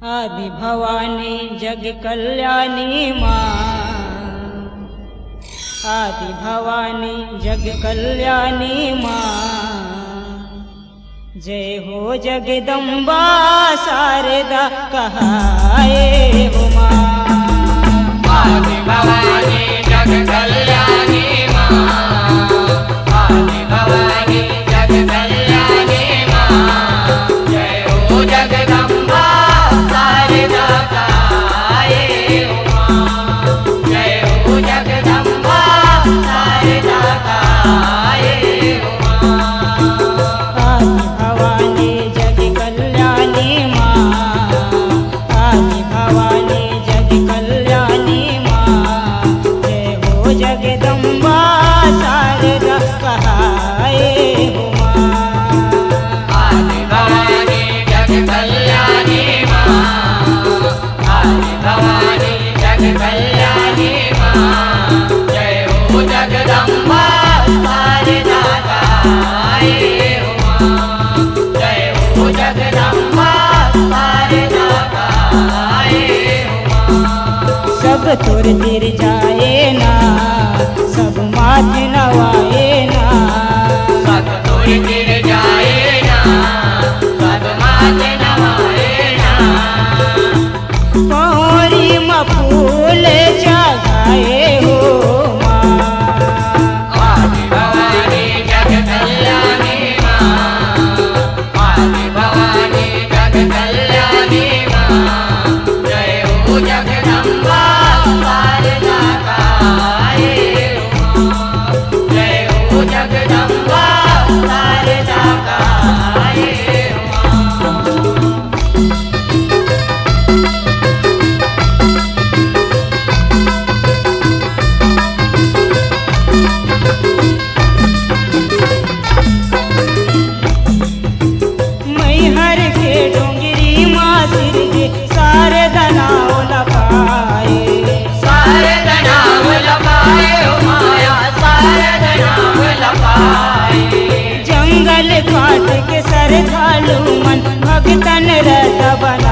आदि भवानी जग कल्याणी माँ, आदि भवानी जग कल्याणी माँ। जय हो जगदम्बा शारदा कहाए हो माँ। आदि भवानी जग कल्याणी माँ, आदि भवानी जग कल्याणी माँ। जय हो जगदम्बा शारदा कहाए हो माँ। जय हो जगदम्बा शारदा कहाए हो माँ। आदि भवानी जग कल्याणी माँ, आदि भवानी जग कल्याणी माँ। जय हो जगदम्बा शारदा कहाए हो माँ। आदि भवानी जग कल्याणी माँ, आदि भवानी जग कल्याणी माँ। जय हो जगदम्बा शारदा कहाए हो माँ। जय हो जगदम्बा शारदा कहाए हो माँ। सब तुर तिर जाए ना, सब माथ नवाए ना। सब तुर गिर जाए ना, सब माथ नवाए ना। पौरी में फूल जगाए हो माँ। आदि भवानी जग कल्याणी माँ, आदि भवानी जग कल्याणी माँ। जय हो जगदम्बा शारदा कहाए हो माँ। जय हो जगदम्बा शारदा कहाए हो माँ। मैहर के डोंगरी माँ सिर के शारदा नाव लपाए। शारदा नाम लपाए हो माया, शारदा नाम लपाए। जंगल काट के श्रद्धालु मन भक्तन रथ बना